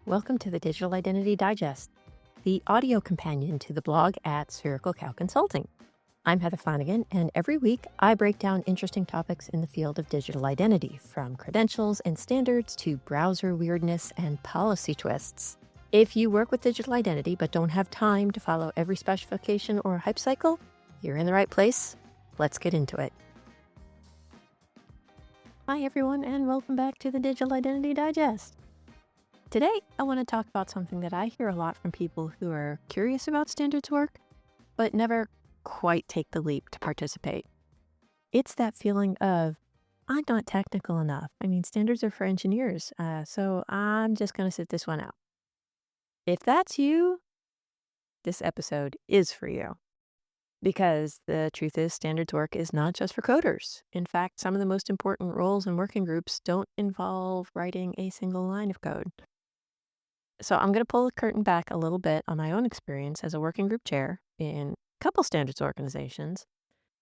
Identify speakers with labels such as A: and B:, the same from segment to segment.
A: Welcome to the Digital Identity Digest, the audio companion to the blog at Spherical Cow Consulting. I'm Heather Flanagan, and every week I break down interesting topics in the field of digital identity, from credentials and standards to browser weirdness and policy twists. If you work with digital identity but don't have time to follow every specification or hype cycle, you're in the right place. Let's get into it. Hi, everyone, and welcome back to the Digital Identity Digest. Today, I want to talk about something that I hear a lot from people who are curious about standards work, but never quite take the leap to participate. It's that feeling of, I'm not technical enough. Standards are for engineers, so I'm just going to sit this one out. If that's you, this episode is for you. Because the truth is, standards work is not just for coders. In fact, some of the most important roles in working groups don't involve writing a single line of code. So I'm going to pull the curtain back a little bit on my own experience as a working group chair in a couple standards organizations,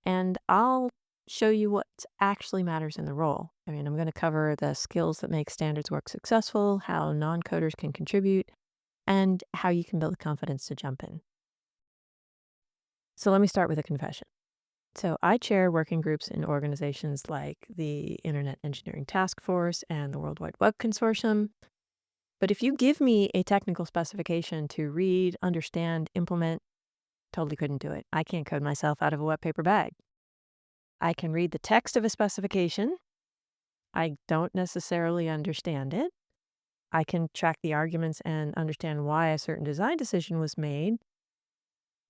A: and I'll show you what actually matters in the role. I'm going to cover the skills that make standards work successful, how non-coders can contribute, and how you can build the confidence to jump in. So let me start with a confession. So I chair working groups in organizations like the Internet Engineering Task Force and the World Wide Web Consortium. But if you give me a technical specification to read, understand, implement, totally couldn't do it. I can't code myself out of a wet paper bag. I can read the text of a specification. I don't necessarily understand it. I can track the arguments and understand why a certain design decision was made.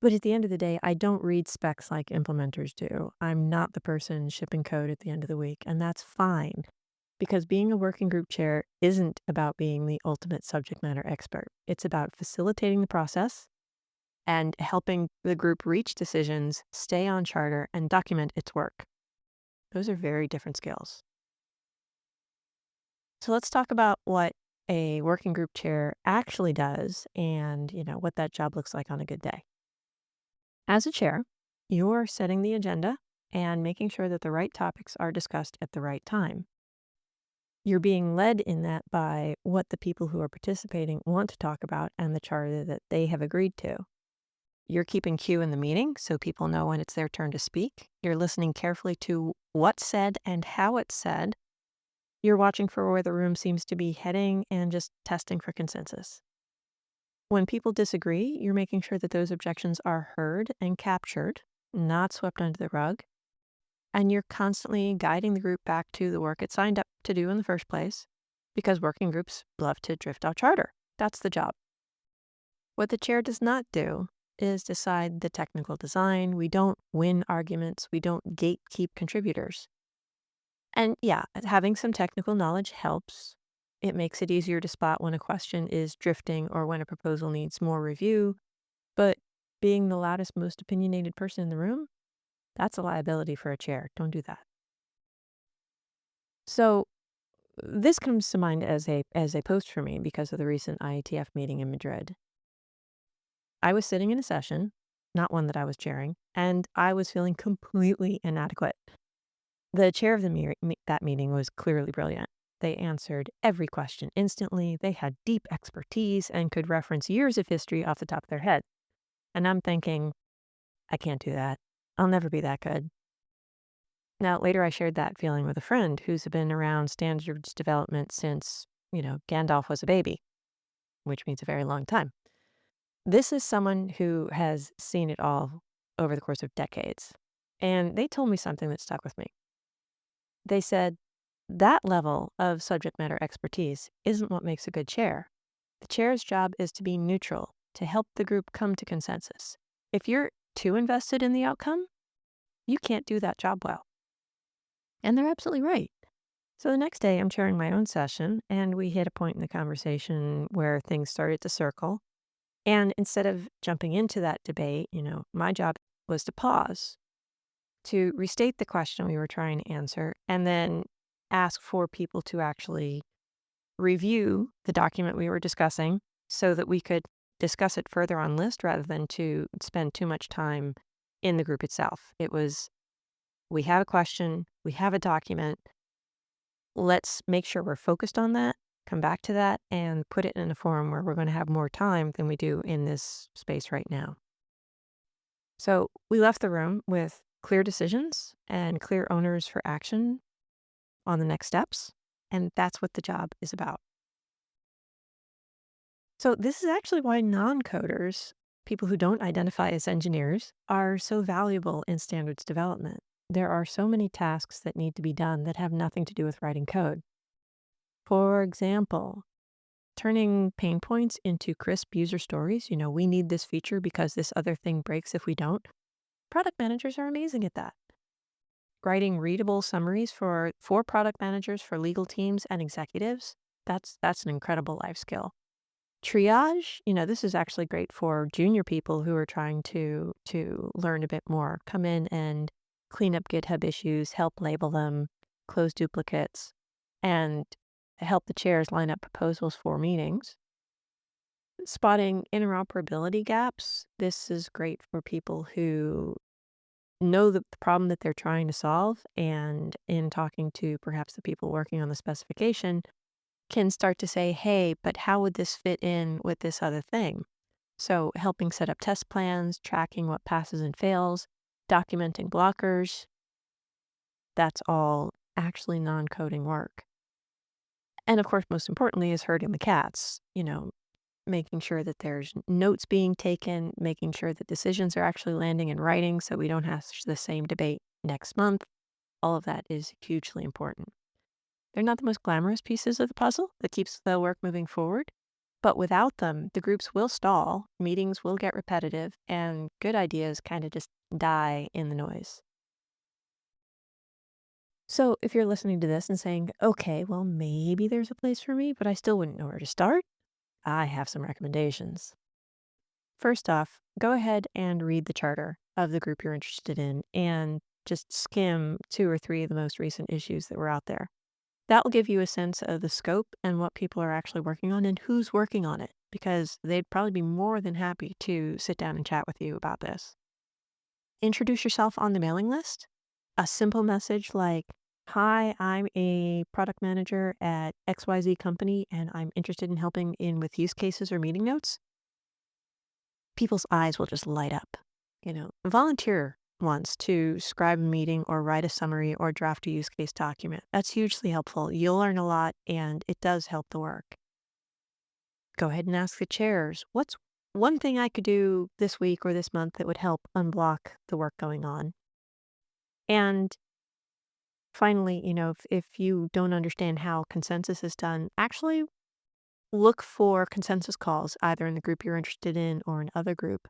A: But at the end of the day, I don't read specs like implementers do. I'm not the person shipping code at the end of the week, and that's fine. Because being a working group chair isn't about being the ultimate subject matter expert. It's about facilitating the process and helping the group reach decisions, stay on charter, and document its work. Those are very different skills. So let's talk about what a working group chair actually does and, what that job looks like on a good day. As a chair, you're setting the agenda and making sure that the right topics are discussed at the right time. You're being led in that by what the people who are participating want to talk about and the charter that they have agreed to. You're keeping cue in the meeting so people know when it's their turn to speak. You're listening carefully to what's said and how it's said. You're watching for where the room seems to be heading and just testing for consensus. When people disagree, you're making sure that those objections are heard and captured, not swept under the rug. And you're constantly guiding the group back to the work it signed up to do in the first place, because working groups love to drift off charter. That's the job. What the chair does not do is decide the technical design. We don't win arguments. We don't gatekeep contributors. And yeah, having some technical knowledge helps. It makes it easier to spot when a question is drifting or when a proposal needs more review. But being the loudest, most opinionated person in the room, that's a liability for a chair. Don't do that. So this comes to mind as a post for me because of the recent IETF meeting in Madrid. I was sitting in a session, not one that I was chairing, and I was feeling completely inadequate. The chair of that meeting was clearly brilliant. They answered every question instantly. They had deep expertise and could reference years of history off the top of their head. And I'm thinking, I can't do that. I'll never be that good. Now, later I shared that feeling with a friend who's been around standards development since, Gandalf was a baby, which means a very long time. This is someone who has seen it all over the course of decades. And they told me something that stuck with me. They said, that level of subject matter expertise isn't what makes a good chair. The chair's job is to be neutral, to help the group come to consensus. If you're too invested in the outcome, you can't do that job well. And they're absolutely right. So the next day, I'm chairing my own session, and we hit a point in the conversation where things started to circle. And instead of jumping into that debate, my job was to pause, to restate the question we were trying to answer, and then ask for people to actually review the document we were discussing so that we could discuss it further on list rather than to spend too much time in the group itself. It was, we have a question, we have a document, let's make sure we're focused on that come back to that and put it in a forum where we're going to have more time than we do in this space right now. So we left the room with clear decisions and clear owners for action on the next steps. And that's what the job is about. So this is actually why non-coders, people who don't identify as engineers, are so valuable in standards development. There are so many tasks that need to be done that have nothing to do with writing code. For example, turning pain points into crisp user stories. We need this feature because this other thing breaks if we don't. Product managers are amazing at that. Writing readable summaries for product managers, for legal teams and executives. That's an incredible life skill. Triage, this is actually great for junior people who are trying to learn a bit more. Come in and clean up GitHub issues, help label them, close duplicates, and help the chairs line up proposals for meetings. Spotting interoperability gaps. This is great for people who know the problem that they're trying to solve, and in talking to perhaps the people working on the specification, can start to say, hey, but how would this fit in with this other thing? So helping set up test plans, tracking what passes and fails, documenting blockers, that's all actually non-coding work. And of course, most importantly is herding the cats, making sure that there's notes being taken, making sure that decisions are actually landing in writing so we don't have the same debate next month. All of that is hugely important. They're not the most glamorous pieces of the puzzle that keeps the work moving forward, but without them, the groups will stall, meetings will get repetitive, and good ideas kind of just die in the noise. So if you're listening to this and saying, okay, well, maybe there's a place for me, but I still wouldn't know where to start, I have some recommendations. First off, go ahead and read the charter of the group you're interested in and just skim 2 or 3 of the most recent issues that were out there. That will give you a sense of the scope and what people are actually working on and who's working on it, because they'd probably be more than happy to sit down and chat with you about this. Introduce yourself on the mailing list. A simple message like, hi, I'm a product manager at XYZ company and I'm interested in helping with use cases or meeting notes. People's eyes will just light up. Volunteer once to scribe a meeting or write a summary or draft a use case document. That's hugely helpful. You'll learn a lot and it does help the work. Go ahead and ask the chairs, what's one thing I could do this week or this month that would help unblock the work going on? And finally, if you don't understand how consensus is done, actually look for consensus calls either in the group you're interested in or another group.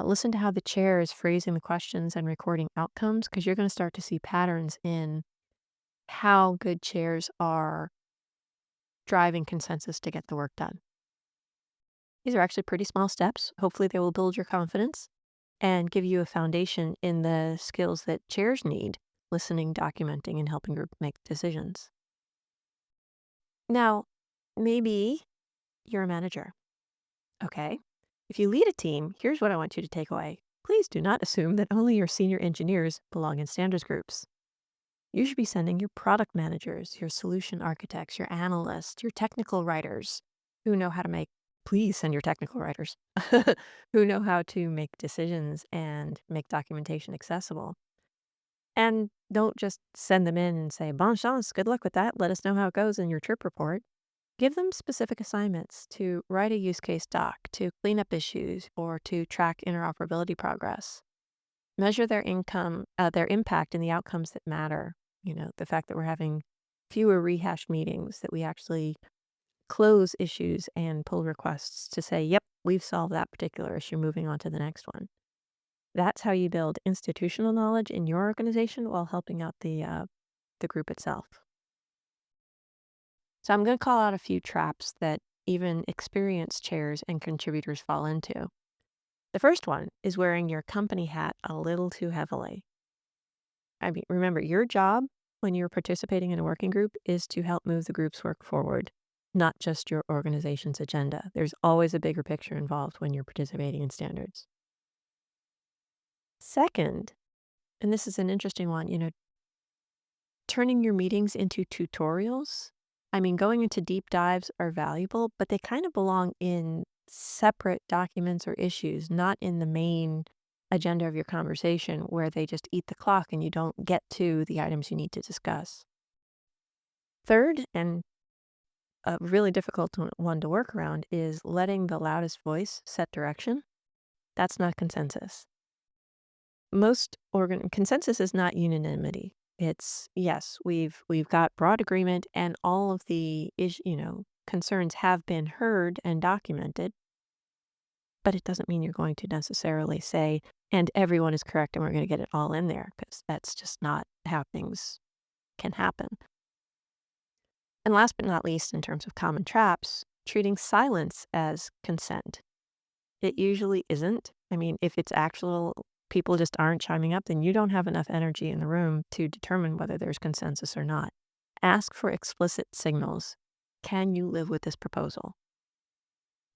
A: Listen to how the chair is phrasing the questions and recording outcomes, because you're going to start to see patterns in how good chairs are driving consensus to get the work done. These are actually pretty small steps. Hopefully, they will build your confidence and give you a foundation in the skills that chairs need: listening, documenting, and helping group make decisions. Now, maybe you're a manager. Okay. If you lead a team, here's what I want you to take away. Please do not assume that only your senior engineers belong in standards groups. You should be sending your product managers, your solution architects, your analysts, your technical writers who know how to make, please send your technical writers who know how to make decisions and make documentation accessible. And don't just send them in and say, bon chance, good luck with that. Let us know how it goes in your trip report. Give them specific assignments to write a use case doc, to clean up issues, or to track interoperability progress. Measure their impact in the outcomes that matter. The fact that we're having fewer rehash meetings, that we actually close issues and pull requests to say, yep, we've solved that particular issue, moving on to the next one. That's how you build institutional knowledge in your organization while helping out the group itself. So I'm going to call out a few traps that even experienced chairs and contributors fall into. The first one is wearing your company hat a little too heavily. I mean, remember, your job when you're participating in a working group is to help move the group's work forward, not just your organization's agenda. There's always a bigger picture involved when you're participating in standards. Second, and this is an interesting one, turning your meetings into tutorials. I mean, going into deep dives are valuable, but they kind of belong in separate documents or issues, not in the main agenda of your conversation where they just eat the clock and you don't get to the items you need to discuss. Third, and a really difficult one to work around, is letting the loudest voice set direction. That's not consensus. Consensus is not unanimity. It's yes, we've got broad agreement and all of the concerns have been heard and documented, but it doesn't mean you're going to necessarily say and everyone is correct and we're going to get it all in there because that's just not how things can happen. And last but not least, in terms of common traps, treating silence as consent. It usually isn't. I mean, if it's actual people just aren't chiming up, then you don't have enough energy in the room to determine whether there's consensus or not. Ask for explicit signals. Can you live with this proposal?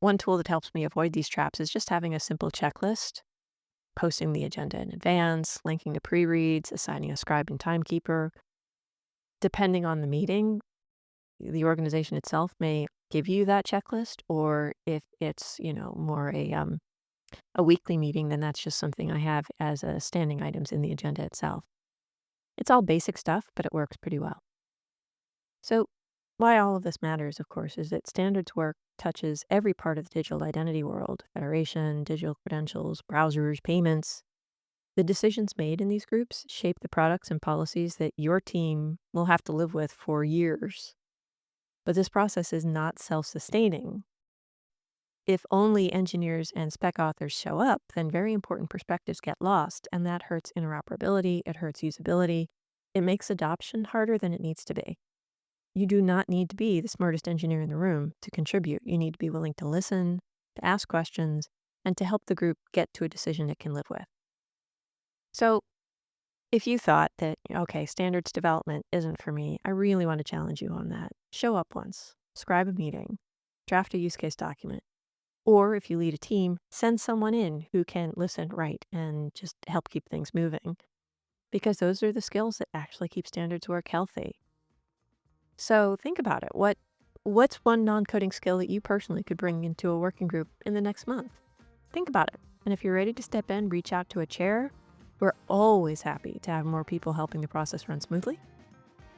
A: One tool that helps me avoid these traps is just having a simple checklist, posting the agenda in advance, linking to pre-reads, assigning a scribe and timekeeper. Depending on the meeting, the organization itself may give you that checklist, or if it's, more a weekly meeting, then that's just something I have as a standing items in the agenda itself. It's all basic stuff, but it works pretty well. So why all of this matters, of course, is that standards work touches every part of the digital identity world: federation, digital credentials, browsers, payments. The decisions made in these groups shape the products and policies that your team will have to live with for years. But this process is not self-sustaining. If only engineers and spec authors show up, then very important perspectives get lost, and that hurts interoperability, it hurts usability, it makes adoption harder than it needs to be. You do not need to be the smartest engineer in the room to contribute. You need to be willing to listen, to ask questions, and to help the group get to a decision it can live with. So if you thought that, okay, standards development isn't for me, I really want to challenge you on that. Show up once, scribe a meeting, draft a use case document. Or if you lead a team, send someone in who can listen, write, and just help keep things moving. Because those are the skills that actually keep standards work healthy. So think about it. What's one non-coding skill that you personally could bring into a working group in the next month? Think about it. And if you're ready to step in, reach out to a chair. We're always happy to have more people helping the process run smoothly.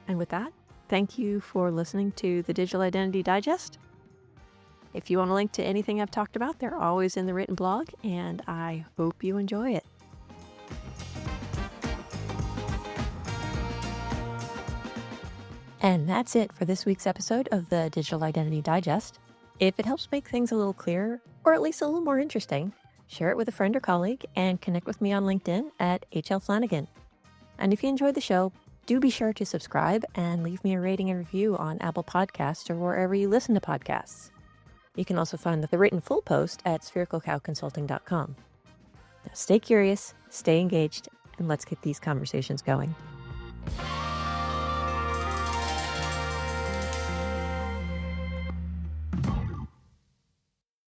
A: And with that, thank you for listening to the Digital Identity Digest. If you want to link to anything I've talked about, they're always in the written blog, and I hope you enjoy it. And that's it for this week's episode of the Digital Identity Digest. If it helps make things a little clearer, or at least a little more interesting, share it with a friend or colleague, and connect with me on LinkedIn at HL Flanagan. And if you enjoyed the show, do be sure to subscribe and leave me a rating and review on Apple Podcasts or wherever you listen to podcasts. You can also find the written full post at sphericalcowconsulting.com. Now stay curious, stay engaged, and let's get these conversations going.